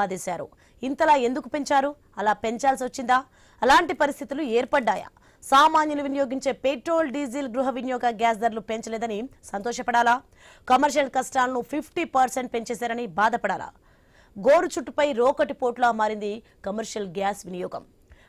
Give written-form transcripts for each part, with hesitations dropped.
ఆదేశారు. ఇంతలా ఎందుకు పెంచారు? అలా పెంచాల్సి వచ్చిందా? అలాంటి పరిస్థితులు ఏర్పడ్డాయా? సామాన్యులు వినియోగించే పెట్రోల్, డీజిల్, గృహ వినియోగ గ్యాస్ ధరలు పెంచలేదని సంతోషపడాలా? కమర్షియల్ కష్టాలను 50% పెంచేశారని బాధపడాలా? గోరు చుట్టుపై రోకటి పోట్లా మారింది కమర్షియల్ గ్యాస్ వినియోగం.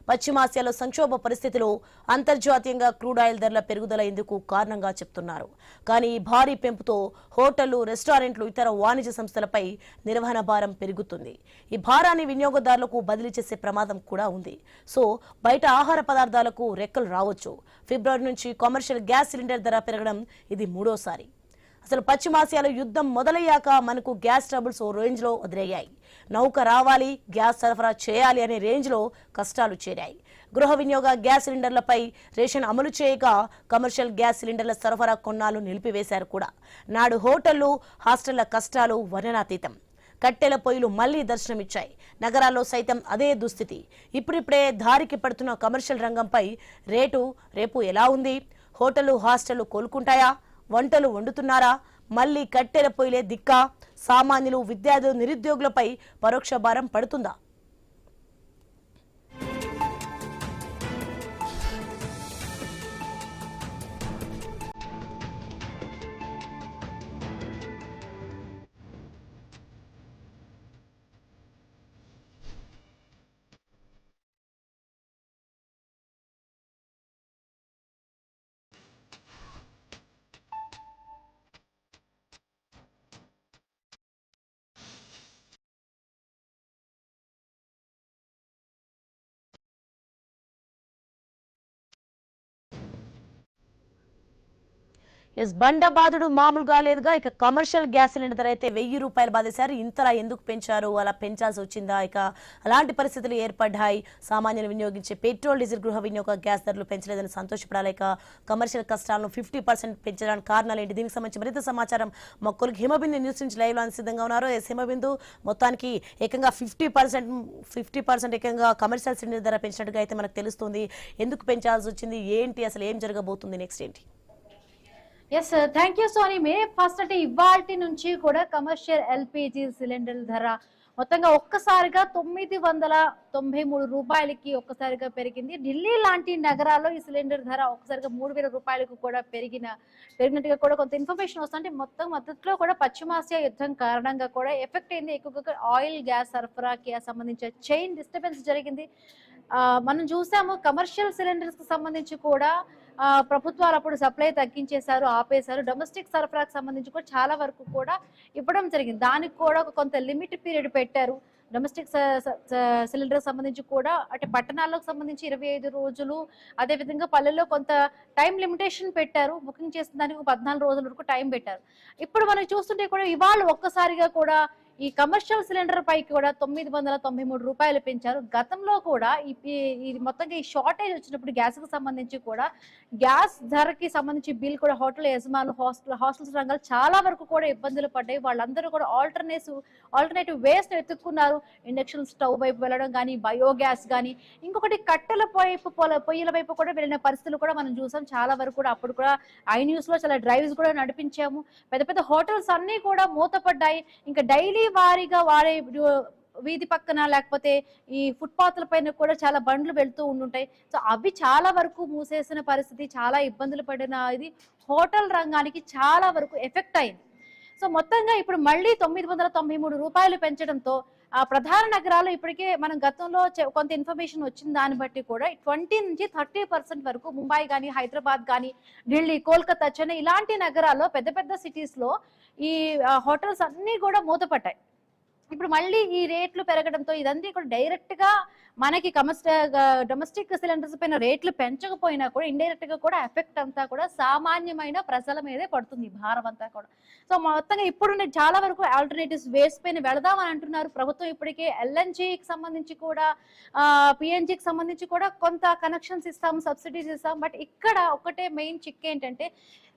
పశ్చిమాసియాలో సంక్షోభ పరిస్థితిలో అంతర్జాతీయంగా క్రూడ్ ఆయిల్ ధరల పెరుగుదల ఇందుకు కారణంగా చెప్తున్నారు. కానీ ఈ భారీ పెంపుతో హోటళ్లు, రెస్టారెంట్లు, ఇతర వాణిజ్య సంస్థలపై నిర్వహణ భారం పెరుగుతుంది. ఈ భారాన్ని వినియోగదారులకు బదిలీ చేసే ప్రమాదం కూడా ఉంది. సో బయట ఆహార పదార్థాలకు రెక్కలు రావచ్చు. ఫిబ్రవరి నుంచి కమర్షియల్ గ్యాస్ సిలిండర్ ధర పెరగడం ఇది మూడోసారి. అసలు పశ్చిమాసియాలో యుద్ధం మొదలయ్యాక మనకు గ్యాస్ ట్రబుల్స్ ఓ రేంజ్ లో వదిలేయాయి. నౌక రావాలి, గ్యాస్ సరఫరా చేయాలి అనే రేంజ్ లో కష్టాలు చేరాయి. గృహ వినియోగ గ్యాస్ సిలిండర్లపై రేషన్ అమలు చేయగా కమర్షియల్ గ్యాస్ సిలిండర్ల సరఫరా కొన్నాళ్ళు నిలిపివేశారు కూడా. నాడు హోటళ్లు, హాస్టళ్ల కష్టాలు వర్ణనాతీతం. కట్టెల పొయ్యిలు మళ్లీ దర్శనమిచ్చాయి. నగరాల్లో సైతం అదే దుస్థితి. ఇప్పుడిప్పుడే దారికి పడుతున్న కమర్షియల్ రంగంపై రేపు ఎలా ఉంది? హోటళ్లు, హాస్టళ్లు కోలుకుంటాయా? వంటలు వండుతున్నారా? మళ్లీ కట్టెల పొయ్యిలే దిక్కా? సామాన్యులు, విద్యార్థులు, నిరుద్యోగులపై పరోక్ష భారం పడుతుందా? బండ బాధుడు మామూలుగా లేదుగా. ఇక కమర్షియల్ గ్యాస్ సిలిండర్ ధర అయితే 1000 రూపాయలు బాధేశారు. ఇంతలా ఎందుకు పెంచారు? అలా పెంచాల్సి వచ్చిందా? ఇక అలాంటి పరిస్థితులు ఏర్పడ్డాయి. సామాన్యులు వినియోగించే పెట్రోల్, డీజిల్, గృహ వినియోగ గ్యాస్ ధరలు పెంచలేదని సంతోషపడాలి. ఇక కమర్షియల్ కష్టాలను 50% పెంచడానికి కారణాలు ఏంటి? దీనికి సంబంధించి మరింత సమాచారం మా కొలికి హిమబిందు న్యూస్ నుంచి లైవ్ లో సిద్ధంగా ఉన్నారు. హిమబిందు, మొత్తానికి ఏకంగా 50% ఏకంగా కమర్షియల్ సిలిండర్ ధర పెంచినట్టుగా అయితే మనకు తెలుస్తుంది. ఎందుకు పెంచాల్సి వచ్చింది? ఏంటి అసలు ఏం జరగబోతుంది? నెక్స్ట్ ఏంటి? Yes, thank you Soni. May first అంటే ఇవాల్టి నుంచి కూడా కమర్షియల్ ఎల్పిజి సిలిండర్ ధర మొత్తంగా ఒక్కసారిగా 993 రూపాయలకి ఒక్కసారిగా పెరిగింది. ఢిల్లీ లాంటి నగరాల్లో ఈ సిలిండర్ ధర ఒక్కసారిగా 3000 రూపాయలకు కూడా పెరిగినట్టుగా కూడా కొంత ఇన్ఫర్మేషన్ వస్తుంటే, మొత్తం మద్దతులో కూడా పశ్చిమాసియా యుద్ధం కారణంగా కూడా ఎఫెక్ట్ అయింది. ఎక్కువగా ఆయిల్, గ్యాస్ సరఫరాకి సంబంధించిన చైన్ డిస్టర్బెన్స్ జరిగింది. మనం చూసాము కమర్షియల్ సిలిండర్స్ కి సంబంధించి కూడా ప్రభుత్వాలు అప్పుడు సప్లై తగ్గించేశారు, ఆపేశారు. డొమెస్టిక్ సరఫరాకు సంబంధించి కూడా చాలా వరకు కూడా ఇవ్వడం జరిగింది. దానికి కూడా కొంత లిమిట్ పీరియడ్ పెట్టారు. డొమెస్టిక్ సిలిండర్ సంబంధించి కూడా అంటే పట్టణాలకు సంబంధించి 25 రోజులు, అదేవిధంగా పల్లెల్లో కొంత టైం లిమిటేషన్ పెట్టారు. బుకింగ్ చేసిన దానికి 14 రోజుల వరకు టైం పెట్టారు. ఇప్పుడు మనం చూస్తుంటే కూడా ఇవాళ ఒక్కసారిగా కూడా ఈ కమర్షియల్ సిలిండర్ పైకి కూడా 993 రూపాయలు పెంచారు. గతంలో కూడా ఇది మొత్తంగా ఈ షార్టేజ్ వచ్చినప్పుడు గ్యాస్ కి సంబంధించి కూడా గ్యాస్ ధరకి సంబంధించి బిల్ కూడా హోటల్ యజమానులు, హాస్టల్స్ రంగాలు చాలా వరకు కూడా ఇబ్బందులు పడ్డాయి. వాళ్ళందరూ కూడా ఆల్టర్నేటివ్ వేస్ట్ ఎత్తుక్కున్నారు. ఇండక్షన్ స్టవ్ వైపు వెళ్ళడం కానీ, బయోగ్యాస్ కానీ, ఇంకొకటి కట్టెల పొయ్యిల వైపు కూడా వెళ్ళిన పరిస్థితులు కూడా మనం చూసాం. చాలా వరకు కూడా అప్పుడు కూడా iNews లో చాలా డ్రైవ్స్ కూడా నడిపించాము. పెద్ద పెద్ద హోటల్స్ అన్ని కూడా మూతపడ్డాయి. ఇంకా డైలీ వారీగా వాడే వీధి పక్కన లేకపోతే ఈ ఫుట్పాత్ల పైన కూడా చాలా బండ్లు వెళ్తూ ఉండుంటాయి. సో అవి చాలా వరకు మూసేసిన పరిస్థితి, చాలా ఇబ్బందులు పడిన ఇది హోటల్ రంగానికి చాలా వరకు ఎఫెక్ట్ అయింది. సో మొత్తంగా ఇప్పుడు మళ్ళీ 993 రూపాయలు పెంచడంతో ప్రధాన నగరాలు ఇప్పటికే మనం గతంలో కొంత ఇన్ఫర్మేషన్ వచ్చిన దాన్ని బట్టి కూడా 20 నుంచి 30% వరకు ముంబై కానీ, హైదరాబాద్ కానీ, ఢిల్లీ, కోల్కతా, చెన్నై ఇలాంటి నగరాల్లో పెద్ద పెద్ద సిటీస్ లో ఈ హోటల్స్ అన్ని కూడా మూతపడ్డాయి. ఇప్పుడు మళ్ళీ ఈ రేట్లు పెరగడంతో ఇదంతా కూడా డైరెక్ట్ గా మనకి డొమెస్టిక్ సిలిండర్స్ పైన రేట్లు పెంచకపోయినా కూడా ఇండైరెక్ట్ గా కూడా ఎఫెక్ట్ అంతా కూడా సామాన్యమైన ప్రజల మీదే పడుతుంది భారం అంతా కూడా. సో మొత్తంగా ఇప్పుడు చాలా వరకు ఆల్టర్నేటివ్స్ వేస్ట్ పైన వెళదామని అంటున్నారు ప్రభుత్వం. ఇప్పటికే ఎల్ఎన్జీకి సంబంధించి కూడా పిఎన్జీకి సంబంధించి కూడా కొంత కనెక్షన్స్ ఇస్తాం, సబ్సిడీస్ ఇస్తాం. బట్ ఇక్కడ ఒకటే మెయిన్ చిక్ ఏంటంటే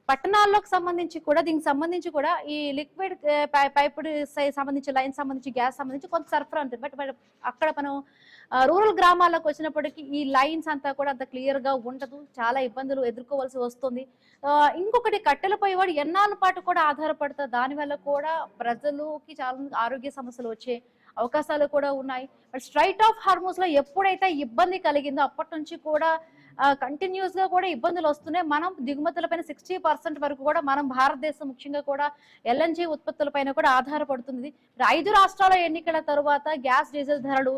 పట్టణాల్లోకి సంబంధించి కూడా దీనికి సంబంధించి కూడా ఈ లిక్విడ్ పైపుడ్ సంబంధించి లైన్ సంబంధించి గ్యాస్ సంబంధించి కొంత సరఫరా ఉంటుంది. బట్ అక్కడ మనం రూరల్ గ్రామాల్లోకి వచ్చినప్పటికీ ఈ లైన్స్ అంతా కూడా అంత క్లియర్ గా ఉండదు, చాలా ఇబ్బందులు ఎదుర్కోవాల్సి వస్తుంది. ఇంకొకటి కట్టెల పోయేవాడు ఎన్నాళ్ళ పాటు కూడా ఆధారపడతారు. దానివల్ల కూడా ప్రజలకి చాలా ఆరోగ్య సమస్యలు వచ్చే అవకాశాలు కూడా ఉన్నాయి. బట్ స్ట్రైట్ ఆఫ్ హార్మోస్ లో ఎప్పుడైతే ఇబ్బంది కలిగిందో అప్పటి నుంచి కూడా కంటిన్యూస్ గా కూడా ఇబ్బందులు వస్తున్నాయి. మనం దిగుమతుల పైన 60% వరకు కూడా మనం భారతదేశం ముఖ్యంగా కూడా ఎల్ఎన్జి ఉత్పత్తుల పైన కూడా ఆధారపడుతుంది. 5 రాష్ట్రాల ఎన్నికల తరువాత గ్యాస్ డీజిల్ ధరలు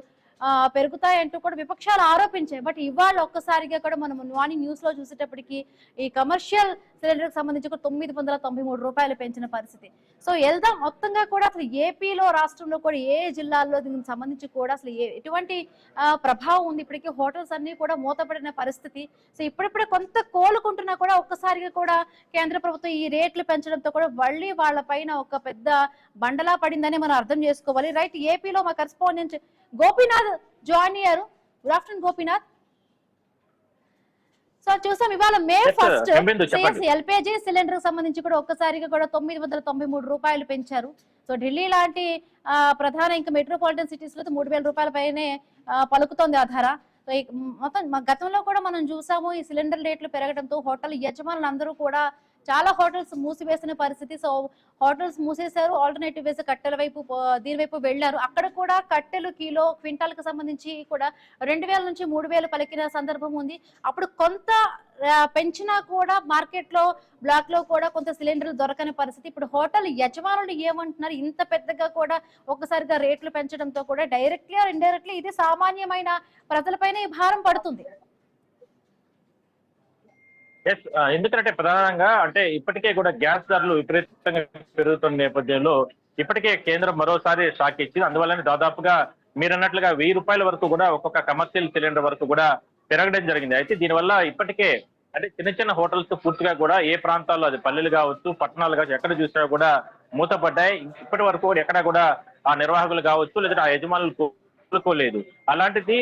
పెరుగుతాయంటూ కూడా విపక్షాలు ఆరోపించాయి. బట్ ఇవాళ ఒక్కసారిగా కూడా మనం మార్నింగ్ న్యూస్ లో చూసేటప్పటికి ఈ కమర్షియల్ సిలిండర్ కి సంబంధించి 993 రూపాయలు పెంచిన పరిస్థితి. సో వెళ్దాం మొత్తంగా కూడా అసలు ఏపీలో రాష్ట్రంలో కూడా ఏ జిల్లాల్లో దీనికి సంబంధించి కూడా అసలు ఎటువంటి ప్రభావం ఉంది. ఇప్పటికీ హోటల్స్ అన్ని కూడా మూతపడిన పరిస్థితి. సో ఇప్పుడిప్పుడే కొంత కోలుకుంటున్నా కూడా ఒక్కసారిగా కూడా కేంద్ర ప్రభుత్వం ఈ రేట్లు పెంచడంతో కూడా మళ్ళీ వాళ్ళ పైన ఒక పెద్ద బండలా పడిందని మనం అర్థం చేసుకోవాలి. రైట్, ఏపీలో మా కరెస్పాండెంట్ గోపీనాథ్ జాయిన్ అయ్యారు. Good afternoon Gopinath. సో చూసాం ఇవాళ మే 1 ఎల్పిజి సిలిండర్ సంబంధించి కూడా ఒక్కసారిగా కూడా 993 రూపాయలు పెంచారు. సో ఢిల్లీ లాంటి ప్రధాన ఇంకా మెట్రోపాలిటన్ సిటీస్ లో 3000 రూపాయల పైనే పలుకుతోంది ఆ ధర. సో మొత్తం గతంలో కూడా మనం చూసాము ఈ సిలిండర్ రేట్లు పెరగడంతో హోటల్ యజమానులు అందరూ కూడా చాలా హోటల్స్ మూసివేసిన పరిస్థితి. సో హోటల్స్ మూసేశారు, ఆల్టర్నేటివ్ వేసి కట్టెల వైపు దీని వైపు వెళ్లారు. అక్కడ కూడా కట్టెలు కిలో క్వింటాల్ కి సంబంధించి కూడా 2000 నుంచి 3000 పలికిన సందర్భం ఉంది. అప్పుడు కొంత పెంచినా కూడా మార్కెట్ లో బ్లాక్ లో కూడా కొంత సిలిండర్లు దొరకని పరిస్థితి. ఇప్పుడు హోటల్ యజమానులు ఏమంటున్నారు, ఇంత పెద్దగా కూడా ఒక్కసారిగా రేట్లు పెంచడంతో కూడా డైరెక్ట్లీ ఆర్ ఇండైరెక్ట్లీ ఇది సామాన్యమైన ప్రజలపైన ఈ భారం పడుతుంది. ఎందుకంటే ప్రధానంగా అంటే ఇప్పటికే కూడా గ్యాస్ ధరలు విపరీతంగా పెరుగుతున్న నేపథ్యంలో ఇప్పటికే కేంద్రం మరోసారి షాక్ ఇచ్చింది. అందువల్లనే దాదాపుగా మీరన్నట్లుగా 1000 రూపాయల వరకు కూడా ఒక్కొక్క కమర్షియల్ సిలిండర్ వరకు కూడా పెరగడం జరిగింది. అయితే దీనివల్ల ఇప్పటికే అంటే చిన్న చిన్న హోటల్స్ పూర్తిగా కూడా ఏ ప్రాంతాల్లో అది పల్లెలు కావచ్చు, పట్టణాలు కావచ్చు, ఎక్కడ చూసినా కూడా మూతపడ్డాయి. ఇప్పటి వరకు ఎక్కడ కూడా ఆ నిర్వాహకులు కావచ్చు లేదంటే ఆ యజమానులు కోలేదు. అలాంటిది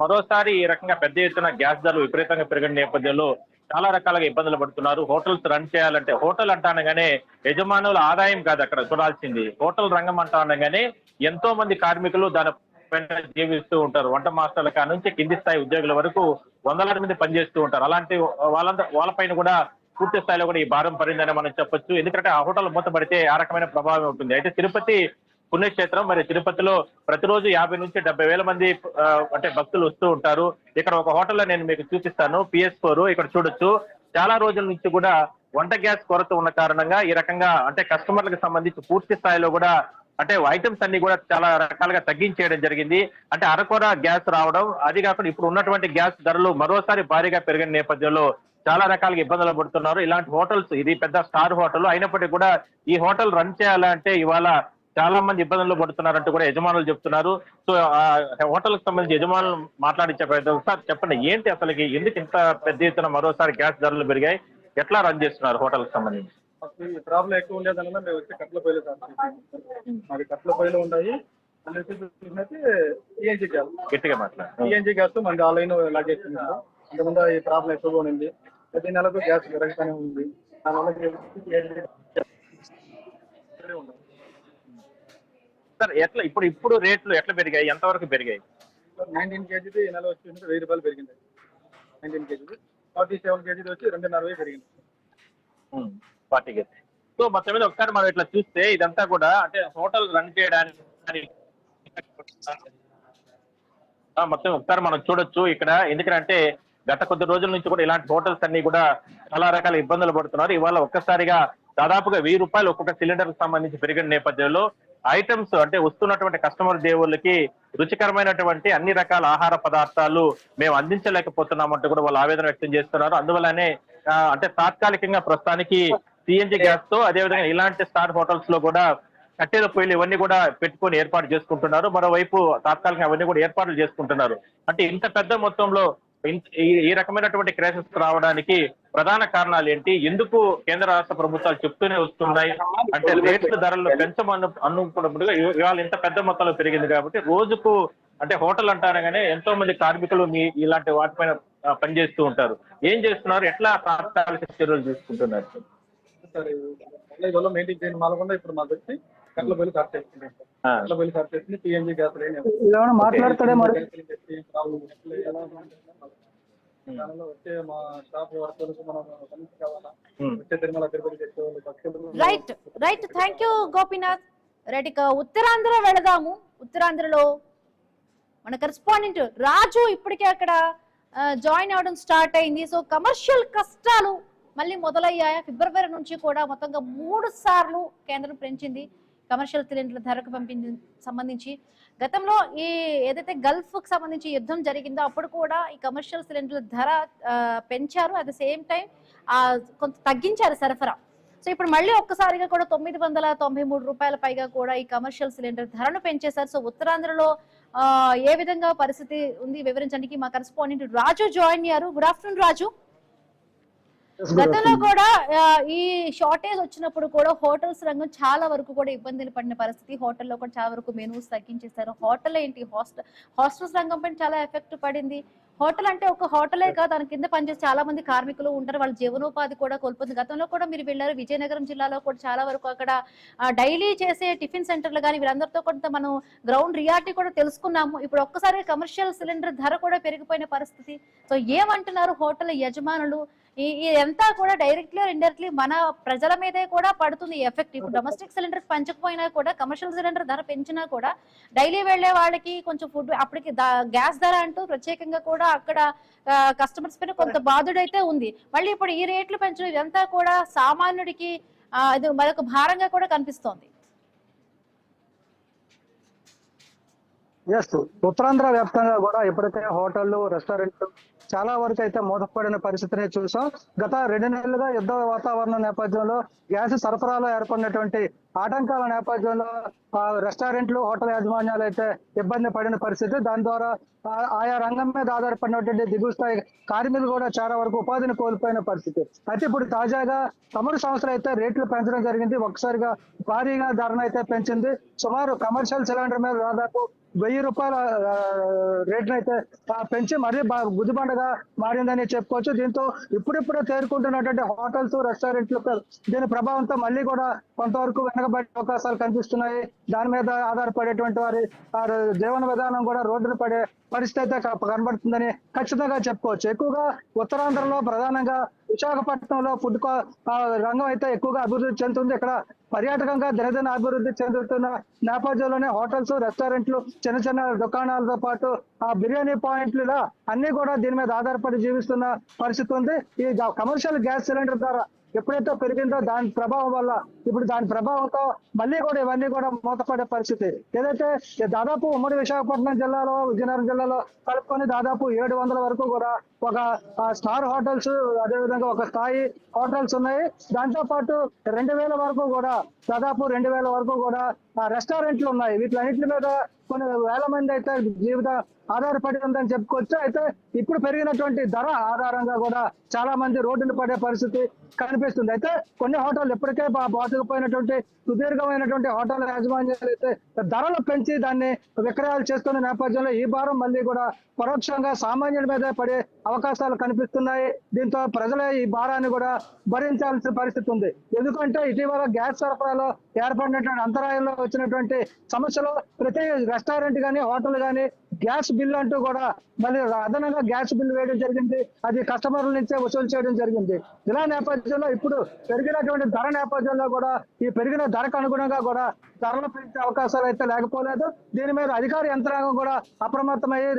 మరోసారి ఈ రకంగా పెద్ద ఎత్తున గ్యాస్ ధరలు విపరీతంగా పెరిగిన నేపథ్యంలో చాలా రకాలుగా ఇబ్బందులు పడుతున్నారు. హోటల్స్ రన్ చేయాలంటే హోటల్ అంటానగానే యజమానుల ఆదాయం కాదు అక్కడ చూడాల్సింది, హోటల్ రంగం అంటానగానే ఎంతో మంది కార్మికులు దానిపైన జీవిస్తూ ఉంటారు. వంట మాస్టర్ల కాడ నుంచి కింది స్థాయి ఉద్యోగుల వరకు వందలాది మంది పనిచేస్తూ ఉంటారు. అలాంటి వాళ్ళపైన కూడా పూర్తి స్థాయిలో కూడా ఈ భారం పడిందని మనం చెప్పొచ్చు. ఎందుకంటే ఆ హోటల్ మూతపడితే ఆ రకమైన ప్రభావం ఉంటుంది. అయితే తిరుపతి పుణ్యక్షేత్రం, మరి తిరుపతిలో ప్రతిరోజు 50 నుంచి 70,000 మంది అంటే భక్తులు వస్తూ ఉంటారు. ఇక్కడ ఒక హోటల్లో నేను మీకు చూపిస్తాను, PS4 ఇక్కడ చూడొచ్చు. చాలా రోజుల నుంచి కూడా వంట గ్యాస్ కొరత ఉన్న కారణంగా ఈ రకంగా అంటే కస్టమర్లకు సంబంధించి పూర్తి స్థాయిలో కూడా అంటే ఐటమ్స్ అన్ని కూడా చాలా రకాలుగా తగ్గించేయడం జరిగింది. అంటే అరకొర గ్యాస్ రావడం, అది కాకుండా ఇప్పుడు ఉన్నటువంటి గ్యాస్ ధరలు మరోసారి భారీగా పెరిగిన నేపథ్యంలో చాలా రకాలుగా ఇబ్బందులు పడుతున్నారు. ఇలాంటి హోటల్స్, ఇది పెద్ద స్టార్ హోటల్ అయినప్పటికీ కూడా ఈ హోటల్ రన్ చేయాలంటే ఇవాళ చాలా మంది ఇబ్బందులు పడుతున్నారంటూ కూడా యజమానులు చెప్తున్నారు. సో హోటల్ కి సంబంధించి యజమానులు మాట్లాడించే ప్రయత్నం. సార్ చెప్పండి, ఏంటి అసలుకి ఎందుకు ఇంత పెద్ద ఎత్తున మరోసారి గ్యాస్ ధరలు పెరిగాయి, ఎట్లా రన్ చేస్తున్నారు హోటల్ కి సంబంధించి? ఈ ప్రాబ్లం ఎక్కువ ఉండేదన్నా మేము వచ్చి కట్ల పొయ్యిలు మాది కట్ల పొయ్యిలు ఉన్నాయి. ఈఎన్జీ గ్యాస్ గట్టిగా మాట్లాడు. ఈఎన్జీ గ్యాస్ మనకి ఆన్లైన్ లాగేస్తున్నారు. అంతకుముందు ఈ ప్రాబ్లం ఎక్కువగా ఉంది. ప్రతి నెలకు గ్యాస్ పెరుగుతూనే ఉంది. దానివల్ల సార్ ఎట్లా ఇప్పుడు రేట్లు ఎట్లా పెరిగాయి, ఎంతవరకు పెరిగాయి? 19 కేజీది ఈ నెల వచ్చి 1000 రూపాయలు పెరిగింది. 19 కేజీది 47 కేజీది వచ్చి 2.5 పెరిగింది. 40 కేజీ. సో మొత్తం మీద ఒకసారి మనం ఇట్లా చూస్తే ఇదంతా కూడా అంటే హోటల్ రన్ చేయడానికి మొత్తం ఒకసారి మనం చూడొచ్చు ఇక్కడ. ఎందుకంటే గత కొద్ది రోజుల నుంచి కూడా ఇలాంటి హోటల్స్ అన్ని కూడా చాలా రకాల ఇబ్బందులు పడుతున్నారు. ఇవాళ ఒక్కసారిగా దాదాపుగా 1000 రూపాయలు ఒక్కొక్క సిలిండర్ కి సంబంధించి పెరిగిన నేపథ్యంలో ఐటమ్స్ అంటే వస్తున్నటువంటి కస్టమర్ దేవుళ్ళకి రుచికరమైనటువంటి అన్ని రకాల ఆహార పదార్థాలు మేము అందించలేకపోతున్నామంటూ కూడా వాళ్ళు ఆవేదన వ్యక్తం చేస్తున్నారు. అందువల్లనే అంటే తాత్కాలికంగా ప్రస్తుతానికి సిఎన్జి గ్యాస్ తో అదేవిధంగా ఇలాంటి స్టార్ హోటల్స్ లో కూడా కట్టెల పొయ్యిలు ఇవన్నీ కూడా పెట్టుకొని ఏర్పాటు చేసుకుంటున్నారు. మరోవైపు తాత్కాలికంగా అవన్నీ కూడా ఏర్పాట్లు చేసుకుంటున్నారు. అంటే ఇంత పెద్ద మొత్తంలో ఈ రకమైనటువంటి క్రైసిస్ రావడానికి ప్రధాన కారణాలు ఏంటి, ఎందుకు కేంద్ర రాష్ట్ర ప్రభుత్వాలు చెప్తూనే వస్తున్నాయి అంటే రేట్ల ధరలు అనుకున్నప్పుడు ఇవాళ ఇంత పెద్ద మొత్తంలో పెరిగింది కాబట్టి రోజుకు అంటే హోటల్ అంటారగానే ఎంతో మంది కార్మికులు ఇలాంటి వాటిపైన పనిచేస్తూ ఉంటారు. ఏం చేస్తున్నారు, ఎట్లా తాత్కాలిక చర్యలు తీసుకుంటున్నారు? మెయింటైన్ చేయడం మాలకుండా ఇప్పుడు మాకు వచ్చి కట్ల పొయ్యిలు ఖర్చు చేసుకుంటాం. కట్ల పొయ్యిలు ఖర్చు చేసి పిఎన్జీ గ్యాస్ మాట్లాడతాడే వచ్చే మా స్టాఫ్ వర్కర్స్ మనం కావాలా వచ్చే Tirumala Tirupati right thank you Gopinath. Right, ఇక ఉత్తరాంధ్ర వెళదాము. ఉత్తరాంధ్రలో మన కరెస్పాండెంట్ రాజు ఇప్పటికే అక్కడ జాయిన్ అవడం స్టార్ట్ అయింది. సో కమర్షియల్ కష్టాలు మళ్ళీ మొదలయ్యాయా? ఫిబ్రవరి నుంచి కూడా మొత్తంగా 3 సార్లు కేంద్రం పెంచింది కమర్షియల్ సిలిండర్ల ధరకు సంబంధించి. గతంలో ఈ ఏదైతే గల్ఫ్ కు సంబంధించి యుద్ధం జరిగిందో అప్పుడు కూడా ఈ కమర్షియల్ సిలిండర్ల ధర పెంచారు. అట్ ద సేమ్ టైం కొంత తగ్గించారు సరఫరా. సో ఇప్పుడు మళ్ళీ ఒక్కసారిగా కూడా 993 రూపాయల పైగా కూడా ఈ కమర్షియల్ సిలిండర్ ధరను పెంచేశారు. సో ఉత్తరాంధ్రలో ఏ విధంగా పరిస్థితి ఉంది వివరించడానికి మా కరెస్పాండెంట్ రాజు జాయిన్ అయ్యారు. గుడ్ ఆఫ్టర్నూన్ రాజు. గతంలో కూడా ఈ షార్టేజ్ వచ్చినప్పుడు కూడా హోటల్స్ రంగం చాలా వరకు కూడా ఇబ్బందులు పడిన పరిస్థితి. హోటల్లో కూడా చాలా వరకు మెనూస్ తగ్గించేశారు. హోటల్ ఏంటి, హాస్టల్స్ రంగం పైన చాలా ఎఫెక్ట్ పడింది. హోటల్ అంటే ఒక హోటలే కాదు, దాని కింద పనిచేసే చాలా మంది కార్మికులు ఉంటారు, వాళ్ళ జీవనోపాధి కూడా కోల్పోతుంది. గతంలో కూడా మీరు వెళ్ళారు విజయనగరం జిల్లాలో కూడా చాలా వరకు అక్కడ డైలీ చేసే టిఫిన్ సెంటర్లు కానీ వీరందరితో కొంత మనం గ్రౌండ్ రియాలిటీ కూడా తెలుసుకున్నాము. ఇప్పుడు ఒక్కసారి కమర్షియల్ సిలిండర్ ధర కూడా పెరిగిపోయిన పరిస్థితి. సో ఏమంటున్నారు హోటల్ యజమానులు? ఇదంతా కూడా డైరెక్ట్లీ ఇండైరెక్ట్లీ మన ప్రజల మీదే కూడా పడుతుంది ఎఫెక్ట్. ఇప్పుడు డొమెస్టిక్ సిలిండర్ పెంచకపోయినా కూడా కమర్షియల్ సిలిండర్ ధర పెంచినా కూడా డైలీ వెళ్లే వాళ్ళకి కొంచెం ఫుడ్ అప్పటికి గ్యాస్ ధర అంటూ ప్రత్యేకంగా కూడా అక్కడ కస్టమర్స్ పైన కొంత బాధుడైతే ఉంది. మళ్ళీ ఇప్పుడు ఈ రేట్లు పెంచడం ఇదంతా కూడా సామాన్యుడికి ఇది మరొక భారంగా కూడా కనిపిస్తోంది. ఉత్తరాంధ్ర వ్యాప్తంగా కూడా ఇప్పటికే హోటళ్లు, రెస్టారెంట్లు చాలా వరకు అయితే మూతపడిన పరిస్థితిని చూసాం. గత 2 నెలలుగా యుద్ధ వాతావరణం నేపథ్యంలో గ్యాస్ సరఫరాలో ఏర్పడినటువంటి ఆటంకాల నేపథ్యంలో రెస్టారెంట్లు, హోటల్ యాజమాన్యాలు అయితే ఇబ్బంది పడిన పరిస్థితి. దాని ద్వారా ఆయా రంగం మీద ఆధారపడినటువంటి దిగువ స్థాయి కార్మికులు కూడా చాలా వరకు ఉపాధిని కోల్పోయిన పరిస్థితి. అయితే ఇప్పుడు తాజాగా చమురు సంస్థలు అయితే రేట్లు పెంచడం జరిగింది. ఒకసారిగా భారీగా ధరను అయితే పెంచింది. సుమారు కమర్షియల్ సిలిండర్ మీద దాదాపు 1000 రూపాయల రేట్ను అయితే పెంచి మరీ గుదిబండగా మారిందని చెప్పుకోవచ్చు. దీంతో ఇప్పుడిప్పుడే తేరుకుంటున్నటువంటి హోటల్స్, రెస్టారెంట్లు దీని ప్రభావంతో మళ్ళీ కూడా కొంతవరకు వెనకబడే అవకాశాలు కనిపిస్తున్నాయి. దాని మీద ఆధారపడేటువంటి వారి జీవన విధానం కూడా రోడ్డున పడే పరిస్థితి అయితే కనబడుతుందని ఖచ్చితంగా చెప్పుకోవచ్చు. ఎక్కువగా ఉత్తరాంధ్రలో ప్రధానంగా విశాఖపట్నంలో ఫుడ్ రంగం అయితే ఎక్కువగా అభివృద్ధి చెందుతుంది. ఇక్కడ పర్యాటకంగా దినదిన అభివృద్ధి చెందుతున్న నేపథ్యంలోనే హోటల్స్, రెస్టారెంట్లు, చిన్న చిన్న దుకాణాలతో పాటు బిర్యానీ పాయింట్లు ఇలా అన్ని కూడా దీని మీద ఆధారపడి జీవిస్తున్న పరిస్థితి ఉంది. ఈ కమర్షియల్ గ్యాస్ సిలిండర్ ద్వారా ఎప్పుడైతే పెరిగిందో దాని ప్రభావం వల్ల ఇప్పుడు దాని ప్రభావంతో మళ్ళీ కూడా ఇవన్నీ కూడా మూతపడే పరిస్థితి. ఏదైతే దాదాపు ఉమ్మడి విశాఖపట్నం జిల్లాలో, విజయనగరం జిల్లాలో కలుపుకొని దాదాపు 700 వరకు కూడా ఒక స్టార్ హోటల్స్, అదేవిధంగా ఒక స్థాయి హోటల్స్ ఉన్నాయి. దాంతో పాటు 2000 వరకు కూడా దాదాపు 2000 వరకు కూడా రెస్టారెంట్లు ఉన్నాయి. వీటిలన్నింటి మీద కొన్ని వేల మంది అయితే జీవిత ఆధారపడి ఉందని చెప్పుకోవచ్చు. అయితే ఇప్పుడు పెరిగినటువంటి ధర ఆధారంగా కూడా చాలా మంది రోడ్డును పడే పరిస్థితి కనిపిస్తుంది. అయితే కొన్ని హోటల్ ఇప్పటికే బాసుకుపోయినటువంటి సుదీర్ఘమైనటువంటి హోటల్ యాజమాన్యాలు అయితే ధరలు పెంచి దాన్ని విక్రయాలు చేస్తున్న నేపథ్యంలో ఈ భారం మళ్ళీ కూడా పరోక్షంగా సామాన్యుడి మీద పడే అవకాశాలు కనిపిస్తున్నాయి. దీంతో ప్రజలే ఈ భారాన్ని కూడా భరించాల్సిన పరిస్థితి ఉంది. ఎందుకంటే ఇటీవల గ్యాస్ సరఫరాలో ఏర్పడినటువంటి అంతరాయంలో వచ్చినటువంటి సమస్యలు ప్రతి రెస్టారెంట్ కానీ, హోటల్ కానీ గ్యాస్ బిల్ అంటూ కూడా మళ్ళీ అదనంగా గ్యాస్ బిల్ వేయడం జరిగింది. అది కస్టమర్ల నుంచే వసూలు చేయడం జరిగింది. ఇలా నేపథ్యంలో ఇప్పుడు పెరిగినటువంటి ధర నేపథ్యంలో కూడా ఈ పెరిగిన ధరకు అనుగుణంగా కూడా ధరలు పెంచే అవకాశాలు అయితే లేకపోలేదు. దీని మీద అధికార యంత్రాంగం కూడా అప్రమత్తమయ్యి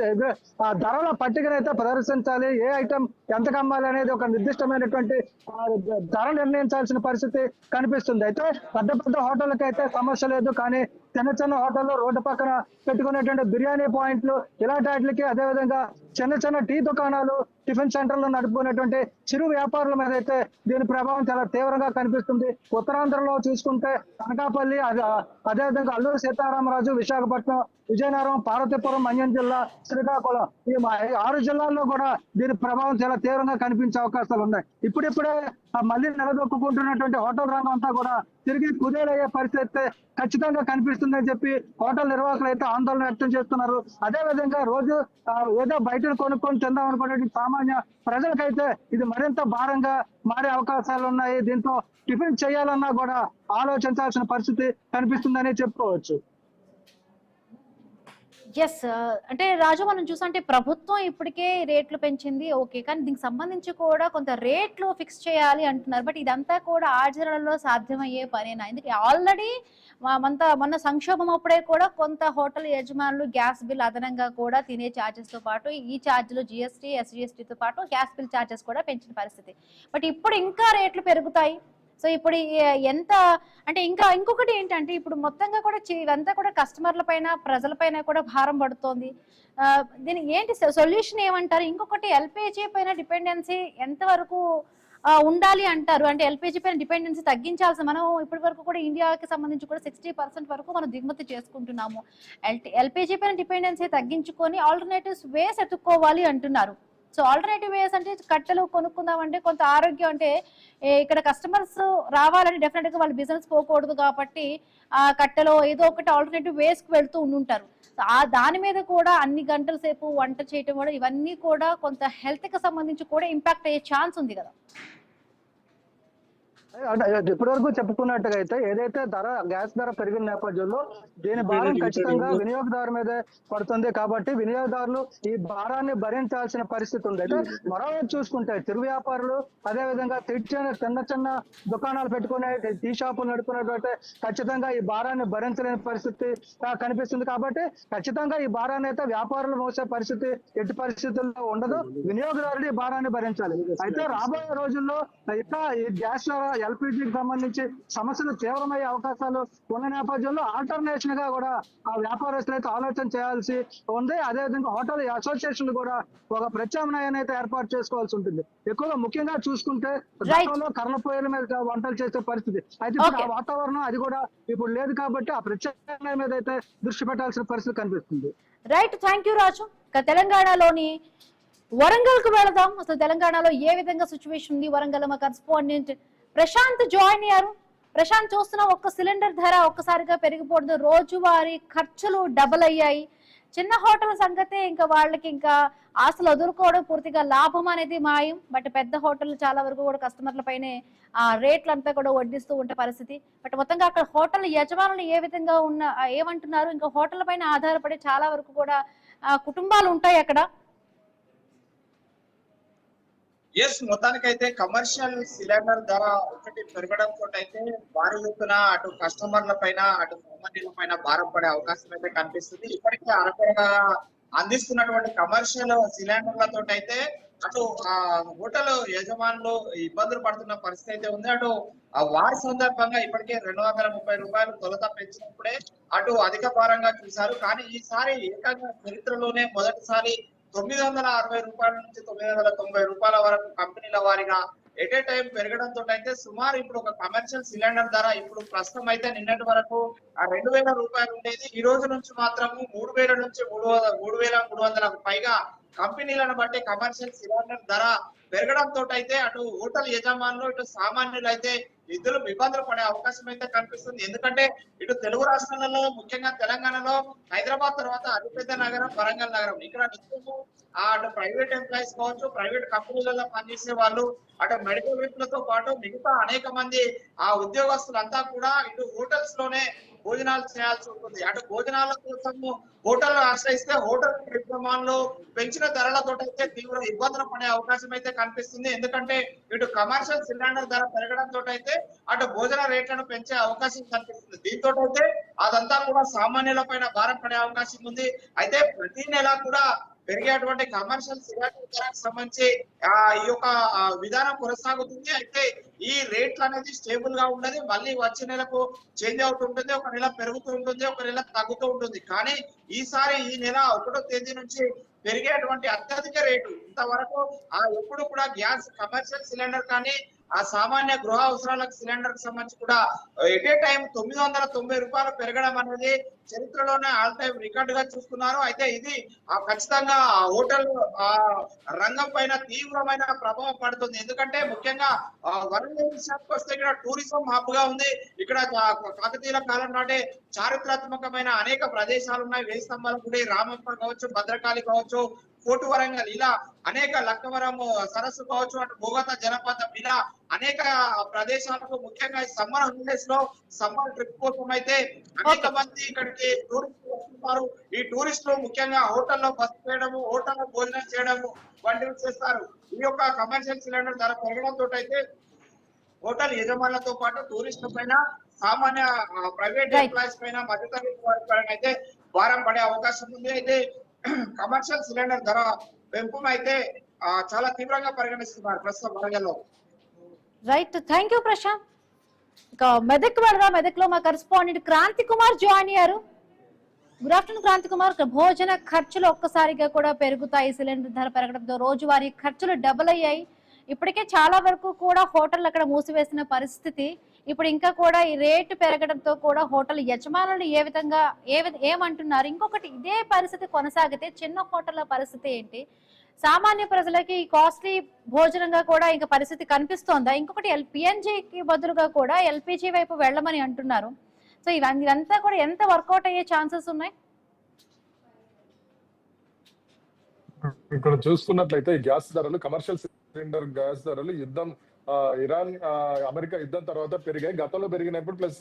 ఆ ధరల పట్టికనైతే ప్రదర్శించాలి. ఏ ఐటమ్ ఎంతకు అమ్మాలి అనేది ఒక నిర్దిష్టమైనటువంటి ధర నిర్ణయించాల్సిన పరిస్థితి కనిపిస్తుంది. అయితే పెద్ద పెద్ద హోటళ్ళకి అయితే సమస్య లేదు, కానీ చిన్న చిన్న హోటల్లో రోడ్డు పక్కన పెట్టుకునేటువంటి బిర్యానీ పాయింట్లు ఇలాంటి వాటికి, అదేవిధంగా చిన్న చిన్న టీ దుకాణాలు, టిఫిన్ సెంటర్లు నడుపుకునేటువంటి చిరు వ్యాపారుల మీద అయితే దీని ప్రభావం చాలా తీవ్రంగా కనిపిస్తుంది. ఉత్తరాంధ్రలో చూసుకుంటే అనకాపల్లి, అదేవిధంగా అల్లూరు సీతారామరాజు, విశాఖపట్నం, విజయనగరం, పార్వతీపురం, మన్యం జిల్లా, శ్రీకాకుళం ఈ 6 జిల్లాల్లో కూడా దీని ప్రభావం చాలా తీవ్రంగా కనిపించే అవకాశాలు ఉన్నాయి. ఇప్పుడిప్పుడే మళ్ళీ నిలదొక్కుంటున్నటువంటి హోటల్ రంగం అంతా కూడా తిరిగి కుదేలయ్యే పరిస్థితి ఖచ్చితంగా కనిపిస్తుందని చెప్పి హోటల్ నిర్వాహకులు అయితే ఆందోళన వ్యక్తం చేస్తున్నారు. అదే విధంగా రోజు ఏదో బయట కొనుక్కొని తిందాం అనుకునే సామాన్య ప్రజలకైతే ఇది మరింత భారంగా మారే అవకాశాలు ఉన్నాయి. దీంతో టిఫిన్ చేయాలన్నా కూడా ఆలోచించాల్సిన పరిస్థితి కనిపిస్తుందని చెప్పుకోవచ్చు. ఎస్. అంటే రాజు మనం చూసంటే ప్రభుత్వం ఇప్పటికే రేట్లు పెంచింది ఓకే. కానీ దీనికి సంబంధించి కూడా కొంత రేట్లు ఫిక్స్ చేయాలి అంటున్నారు. బట్ ఇదంతా కూడా ఆచరణలో సాధ్యమయ్యే పనేనా? ఎందుకంటే ఆల్రెడీ మొన్న సంక్షోభం అప్పుడే కూడా కొంత హోటల్ యజమానులు గ్యాస్ బిల్ అదనంగా కూడా తినే ఛార్జెస్తో పాటు ఈ ఛార్జీలు జిఎస్టీ, ఎస్జిఎస్టీతో పాటు గ్యాస్ బిల్ ఛార్జెస్ కూడా పెంచిన పరిస్థితి. బట్ ఇప్పుడు ఇంకా రేట్లు పెరుగుతాయి. సో ఇప్పుడు ఎంత అంటే ఇంకొకటి ఏంటంటే ఇప్పుడు మొత్తంగా కూడా ఇవంతా కూడా కస్టమర్ల పైన ప్రజల పైన కూడా భారం పడుతోంది. దీనికి ఏంటి సొల్యూషన్ ఏమంటారు? ఇంకొకటి ఎల్పిజి పైన డిపెండెన్సీ ఎంతవరకు ఉండాలి అంటారు? అంటే ఎల్పిజి పైన డిపెండెన్సీ తగ్గించాల్సి మనం ఇప్పటి వరకు కూడా ఇండియాకి సంబంధించి కూడా 60% వరకు మనం దిగుమతి చేసుకుంటున్నాము. ఎల్పిజి పైన డిపెండెన్సీ తగ్గించుకొని ఆల్టర్నేటివ్స్ వేస్ ఎత్తుక్కోవాలి అంటున్నారు. సో ఆల్టర్నేటివ్ వేస్ అంటే కట్టెలు కొనుక్కుందామంటే కొంత ఆరోగ్యం అంటే ఇక్కడ కస్టమర్స్ రావాలని డెఫినెట్ గా వాళ్ళు బిజినెస్ పోకూడదు కాబట్టి ఆ కట్టెలో ఏదో ఒకటి ఆల్టర్నేటివ్ వేస్ కి వెళ్తూ ఉంటుంటారు. దాని మీద కూడా అన్ని గంటల సేపు వంట చేయటం కూడా ఇవన్నీ కూడా కొంత హెల్త్ కి సంబంధించి కూడా ఇంపాక్ట్ అయ్యే ఛాన్స్ ఉంది కదా. ఇప్పటి వరకు చెప్పుకున్నట్టుగా అయితే ఏదైతే గ్యాస్ ధర పెరిగిన నేపథ్యంలో దీని భారం ఖచ్చితంగా వినియోగదారు మీదే పడుతుంది. కాబట్టి వినియోగదారులు ఈ భారాన్ని భరించాల్సిన పరిస్థితి ఉంది. అయితే మరోవైపు చూసుకుంటే చిరు వ్యాపారులు అదే విధంగా చిన్న దుకాణాలు పెట్టుకునే టీ షాపులు నడుపుకున్నట్లయితే ఖచ్చితంగా ఈ భారాన్ని భరించలేని పరిస్థితి కనిపిస్తుంది. కాబట్టి ఖచ్చితంగా ఈ భారాన్ని అయితే వ్యాపారులు మోసే పరిస్థితి ఎట్టి పరిస్థితుల్లో ఉండదు. వినియోగదారులు ఈ భారాన్ని భరించాలి. అయితే రాబోయే రోజుల్లో ఇంకా ఈ గ్యాస్ ఎల్పిజికి సంబంధించి సమస్యలు తీవ్రమయ్యే అవకాశాలు ఉన్న నేపథ్యంలో ఆల్టర్నేషన్ గా కూడా ఆ వ్యాపారస్తులు అయితే ఆలోచన చేయాల్సి ఉంది. అదేవిధంగా హోటల్ అసోసియేషన్లు కూడా ఒక ప్రత్యామ్నాయాన్ని అయితే ఏర్పాటు చేసుకోవాల్సి ఉంటుంది. ఎక్కువగా ముఖ్యంగా చూసుకుంటే గతంలో కర్రల పొయ్యిల మీద వంటలు చేసే పరిస్థితి అయితే ఆ వాతావరణం అది కూడా ఇప్పుడు లేదు. కాబట్టి ఆ ప్రత్యామ్నాయం మీద అయితే దృష్టి పెట్టాల్సిన పరిస్థితి కనిపిస్తుంది. రైట్, థ్యాంక్ యూ రాజు. తెలంగాణలోని వరంగల్ కు వెళదాం. అసలు తెలంగాణలో ఏ విధంగా సిచ్యువేషన్ ఉంది? వరంగల్ మా కరెస్పాండెంట్ ప్రశాంత్ జాయిన్ అయ్యారు. ప్రశాంత్, చూస్తున్నాం ఒక్క సిలిండర్ ధర ఒక్కసారిగా పెరిగిపోతుంది. రోజువారీ ఖర్చులు డబుల్ అయ్యాయి. చిన్న హోటల్ సంగతే ఇంకా వాళ్ళకి ఇంకా ఆశలు వదులుకోవడం పూర్తిగా లాభం అనేది మాయం. బట్ పెద్ద హోటల్ చాలా వరకు కూడా కస్టమర్ల పైనే ఆ రేట్లంతా కూడా వడ్డిస్తూ ఉండే పరిస్థితి. బట్ మొత్తంగా అక్కడ హోటల్ యజమానులు ఏ విధంగా ఏమంటున్నారు? ఇంకా హోటల్ పైన ఆధారపడి చాలా వరకు కూడా కుటుంబాలు ఉంటాయి అక్కడ. ఎస్, మొత్తానికైతే కమర్షియల్ సిలిండర్ ధర ఒకటి పెరగడంతో అయితే భారీ ఎత్తున అటు కస్టమర్ల పైన అటు సామాన్యుల పైన భారం పడే అవకాశం అయితే కనిపిస్తుంది. ఇప్పటికే అరకొరగా అందిస్తున్నటువంటి కమర్షియల్ సిలిండర్లతో అయితే అటు హోటల్ యజమానులు ఇబ్బందులు పడుతున్న పరిస్థితి అయితే ఉంది. అటు వారి సందర్భంగా ఇప్పటికే 230 రూపాయలు తొలత పెంచినప్పుడే అటు అధిక భారంగా చూశారు. కానీ ఈసారి ఏకంగా చరిత్రలోనే మొదటిసారి 960 రూపాయల నుంచి 990 రూపాయల వరకు కంపెనీల వారిగా ఎట్ ఏ టైం పెరగడంతో అయితే సుమారు ఇప్పుడు ఒక కమర్షియల్ సిలిండర్ ధర ఇప్పుడు ప్రస్తుతం అయితే నిన్నటి వరకు 2000 రూపాయలు ఉండేది. ఈ రోజు నుంచి మాత్రము 3000 నుంచి 3300 పైగా కంపెనీలను బట్టి కమర్షియల్ సిలిండర్ ధర పెరగడంతో అయితే అటు హోటల్ యజమానులు ఇటు సామాన్యులు అయితే ఇబ్బందులు పడే అవకాశం అయితే కనిపిస్తుంది. ఎందుకంటే ఇటు తెలుగు రాష్ట్రాలలో ముఖ్యంగా తెలంగాణలో హైదరాబాద్ తర్వాత అతిపెద్ద నగరం వరంగల్ నగరం. ఇక్కడ నిత్యము అటు ప్రైవేట్ ఎంప్లాయీస్ కావచ్చు, ప్రైవేట్ కంపెనీలలో పనిచేసే వాళ్ళు, అటు మెడికల్ విప్లతో పాటు మిగతా అనేక మంది ఆ ఉద్యోగస్తులంతా కూడా ఇటు హోటల్స్ లోనే భోజనాలు చేయాల్సి ఉంటుంది. అటు భోజనాల కోసము హోటల్ ఆశ్రయిస్తే హోటల్ యజమానులు పెంచిన ధరలతో అయితే తీవ్ర ఇబ్బందులు పడే అవకాశం అయితే కనిపిస్తుంది. ఎందుకంటే ఇటు కమర్షియల్ సిలిండర్ ధర పెరగడంతో అయితే అటు భోజన రేట్లను పెంచే అవకాశం కనిపిస్తుంది. దీంతో అయితే అదంతా కూడా సామాన్యుల పైన భారం పడే అవకాశం ఉంది. అయితే ప్రతి నెల కూడా పెరిగేటువంటి కమర్షియల్ సిలిండర్ ధరకు సంబంధించి ఈ యొక్క విధానం కొనసాగుతుంది. అయితే ఈ రేట్లు అనేది స్టేబుల్ గా ఉండదు. మళ్ళీ వచ్చే నెలకు చేంజ్ అవుతుంటుంది. ఒక నెల పెరుగుతూ ఉంటుంది, ఒక నెల తగ్గుతూ ఉంటుంది. కానీ ఈసారి ఈ నెల 1వ తేదీ నుంచి పెరిగేటువంటి అత్యధిక రేటు ఇంతవరకు ఎప్పుడు కూడా గ్యాస్ కమర్షియల్ సిలిండర్ కానీ ఆ సామాన్య గృహ అవసరాలకు సిలిండర్ కి సంబంధించి కూడా ఎట్ ఏ టైం 990 రూపాయలు పెరగడం అనేది చరిత్రలోనే ఆల్ టైం రికార్డ్ గా చూస్తున్నారు. అయితే ఇది ఖచ్చితంగా హోటల్ రంగం పైన తీవ్రమైన ప్రభావం పడుతుంది. ఎందుకంటే ముఖ్యంగా వరంగల్ విషయానికి వస్తే ఇక్కడ టూరిజం హబ్ గా ఉంది. ఇక్కడ కాకతీయుల కాలం నాటే చారిత్రాత్మకమైన అనేక ప్రదేశాలు ఉన్నాయి. వేయి స్తంభాల గుడి, రామప్ప కావచ్చు, భద్రకాళి కావచ్చు, కోటు వరంగల్ ఇలా అనేక లక్కవరం సరస్సు కావచ్చు, అటు భూగత జలపాతం ఇలా అనేక ప్రదేశాలకు ముఖ్యంగా ఈ సమ్మర్ హాలిడేస్ లో సమ్మర్ ట్రిప్ కోసం అయితే అనేక మంది ఇక్కడికి టూరిస్టులు వస్తుంటారు. ఈ టూరిస్టులు ముఖ్యంగా హోటల్లో బస చేయడము, హోటల్లో భోజనం చేయడము వంటివి చేస్తారు. ఈ యొక్క కమర్షియల్ సిలిండర్ ధర పెరగడంతో అయితే హోటల్ యజమానులతో పాటు టూరిస్టుల పైన, సామాన్య ప్రైవేట్ ఎంప్లాయీస్ పైన, మధ్యతరగతి వారి పైన అయితే భారం పడే అవకాశం ఉంది. అయితే కమర్షియల్ సిలిండర్ ధర పెంపును అయితే చాలా తీవ్రంగా పరిగణిస్తున్నారు ప్రస్తుతం వరంగల్లో. Right, thank you Prashanth. ఇక మెదక్ వెళ్దాం. మెదక్ లో మా కరెస్పాండెంట్ క్రాంతి కుమార్ జాయిన్ అయ్యారు. Good afternoon Kranthi Kumar. భోజన ఖర్చులు ఒక్కసారిగా కూడా పెరుగుతాయి సిలిండర్ ధర పెరగడంతో, రోజువారీ ఖర్చులు డబుల్ అయ్యాయి. ఇప్పటికే చాలా వరకు కూడా హోటల్ అక్కడ మూసివేసిన పరిస్థితి. ఇప్పుడు ఇంకా కూడా ఈ రేటు పెరగడంతో కూడా హోటల్ యజమానులు ఏ విధంగా ఏమంటున్నారు? ఇంకొకటి, ఇదే పరిస్థితి కొనసాగితే చిన్న హోటళ్ల పరిస్థితి ఏంటి? సామాన్య ప్రజలకి కాస్ట్లీ భోజనంగా కూడా ఇంకా పరిస్థితి కనిపిస్తోందా? ఇంకొకటి, పిఎన్జికి బదులుగా కూడా ఎల్పిజి వైపు వెళ్ళమని అంటున్నారు. సో ఇదంతా కూడా ఎంత వర్కౌట్ అయ్యే ఛాన్సెస్ ఉన్నాయి? ఇక్కడ చూసుకున్నట్లయితే గ్యాస్ ధరలు, కమర్షియల్ సిలిండర్ గ్యాస్ ధరలు యుద్ధం ఇరాన్ అమెరికా యుద్ధం తర్వాత పెరిగాయి. గతంలో పెరిగినప్పుడు ప్లస్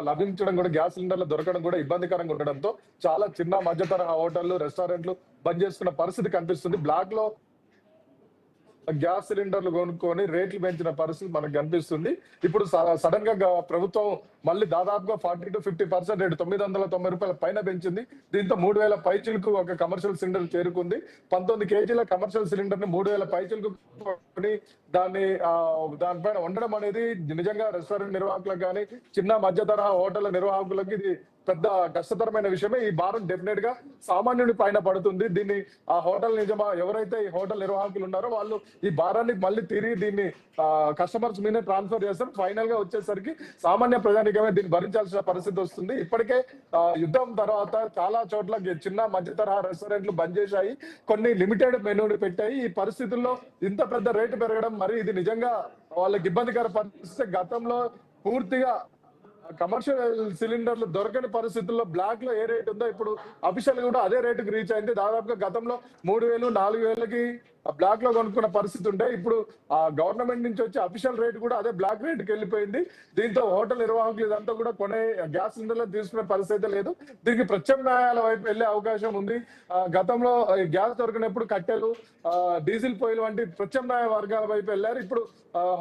లభించడం కూడా, గ్యాస్ సిలిండర్లు దొరకడం కూడా ఇబ్బందికరంగా ఉండడంతో చాలా చిన్న మధ్య తరహా హోటళ్లు, రెస్టారెంట్లు బంద్ చేసుకున్న పరిస్థితి కనిపిస్తుంది. బ్లాక్ లో గ్యాస్ సిలిండర్లు కొనుక్కొని రేట్లు పెంచిన పరిస్థితి మనకు కనిపిస్తుంది. ఇప్పుడు సడన్ గా ప్రభుత్వం మళ్ళీ దాదాపుగా 40 to 50% రేటు 990 రూపాయల పైన పెంచింది. దీంతో 3000 పైచిలకు ఒక కమర్షియల్ సిలిండర్ చేరుకుంది. 19 kgల కమర్షియల్ సిలిండర్ ని 3000 పైచిలకు కొని దానిపైన వండడం అనేది నిజంగా రెస్టారెంట్ నిర్వాహకులకు కానీ, చిన్న మధ్య తరహా హోటళ్ల నిర్వాహకులకు ఇది పెద్ద కష్టతరమైన విషయమే. ఈ భారం డెఫినెట్ గా సామాన్యుడి పైన పడుతుంది. దీన్ని ఆ హోటల్ ఎవరైతే ఈ హోటల్ నిర్వాహకులు ఉన్నారో వాళ్ళు ఈ భారాన్ని మళ్ళీ తిరిగి దీన్ని కస్టమర్స్ మీద ట్రాన్స్ఫర్ చేస్తారు. ఫైనల్ గా వచ్చేసరికి సామాన్య ప్రజానికమే దీన్ని భరించాల్సిన పరిస్థితి వస్తుంది. ఇప్పటికే యుద్ధం తర్వాత చాలా చోట్ల చిన్న మధ్య తరహా రెస్టారెంట్లు బంద్ చేశాయి, కొన్ని లిమిటెడ్ మెనూని పెట్టాయి. ఈ పరిస్థితుల్లో ఇంత పెద్ద రేటు పెరగడం మరి ఇది నిజంగా వాళ్ళకి ఇబ్బందికర పరిస్థితి. గతంలో పూర్తిగా కమర్షియల్ సిలిండర్లు దొరకని పరిస్థితుల్లో బ్లాక్ లో ఏ రేట్ ఉందో ఇప్పుడు అఫీషియల్ కూడా అదే రేటుకి రీచ్ అయింది. దాదాపుగా గతంలో 3000, 4000కి బ్లాక్ లో కొనుక్కున్న పరిస్థితి ఉంటే ఇప్పుడు ఆ గవర్నమెంట్ నుంచి వచ్చే అఫీషియల్ రేట్ కూడా అదే బ్లాక్ రేట్కి వెళ్ళిపోయింది. దీంతో హోటల్ నిర్వాహకులు ఇదంతా కూడా కొనే గ్యాస్ సిలిండర్లు తీసుకునే పరిస్థితి లేదు. దీనికి ప్రత్యామ్నాయాల వైపు వెళ్లే అవకాశం ఉంది. గతంలో గ్యాస్ దొరికినప్పుడు కట్టెలు, డీజిల్ పొయ్యిలు వంటి ప్రత్యామ్నాయ వర్గాల వైపు వెళ్ళారు. ఇప్పుడు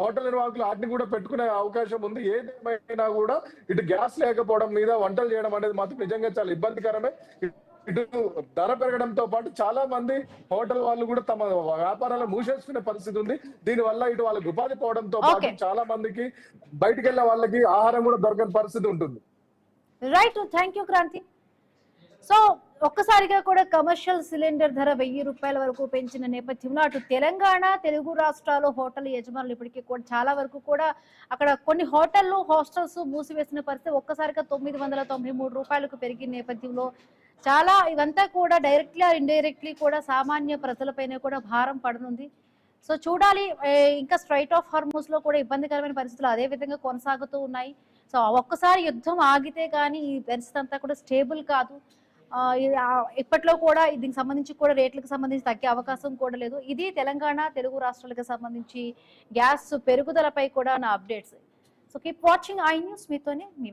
హోటల్ నిర్వాహకులు వాటిని కూడా పెట్టుకునే అవకాశం ఉంది. ఏదేమైనా కూడా ఇటు గ్యాస్ లేకపోవడం మీద వంటలు చేయడం అనేది మాత్రం నిజంగా చాలా ఇబ్బందికరమే. ఇటు ధర పెరగడంతో పాటు చాలా మంది హోటల్ వాళ్ళు కూడా తమ వ్యాపారాలు మూసేసుకునే పరిస్థితి ఉంది. దీని వల్ల ఇటు వాళ్ళకి ఉపాధి పోవడంతో పాటు చాలా మందికి బయటకు వెళ్ళే వాళ్ళకి ఆహారం కూడా దొరకని పరిస్థితి ఉంటుంది. Right, thank you Kranthi. So ఒక్కసారిగా కూడా కమర్షియల్ సిలిండర్ ధర 1000 రూపాయల వరకు పెంచిన నేపథ్యంలో అటు తెలంగాణ, తెలుగు రాష్ట్రాలు హోటల్ యజమానులు ఇప్పటికీ కూడా చాలా వరకు కూడా అక్కడ కొన్ని హోటళ్లు, హాస్టల్స్ మూసివేసిన పరిస్థితి. ఒక్కసారిగా 993 రూపాయలకు పెరిగిన నేపథ్యంలో చాలా ఇవంతా కూడా డైరెక్ట్లీ ఇండైరెక్ట్లీ కూడా సామాన్య ప్రజలపైన కూడా భారం పడనుంది. సో చూడాలి, ఇంకా స్ట్రైట్ ఆఫ్ హార్మోస్ లో కూడా ఇబ్బందికరమైన పరిస్థితులు అదే విధంగా కొనసాగుతూ ఉన్నాయి. సో ఒక్కసారి యుద్ధం ఆగితే కానీ ఈ పరిస్థితి అంతా కూడా స్టేబుల్ కాదు. ఇప్పట్లో కూడా దీనికి సంబంధించి కూడా రేట్లకు సంబంధించి తగ్గే అవకాశం కూడా లేదు. ఇది తెలంగాణ, తెలుగు రాష్ట్రాలకు సంబంధించి గ్యాస్ పెరుగుదలపై కూడా నా updates. So keep watching I news. మీతోనే మీ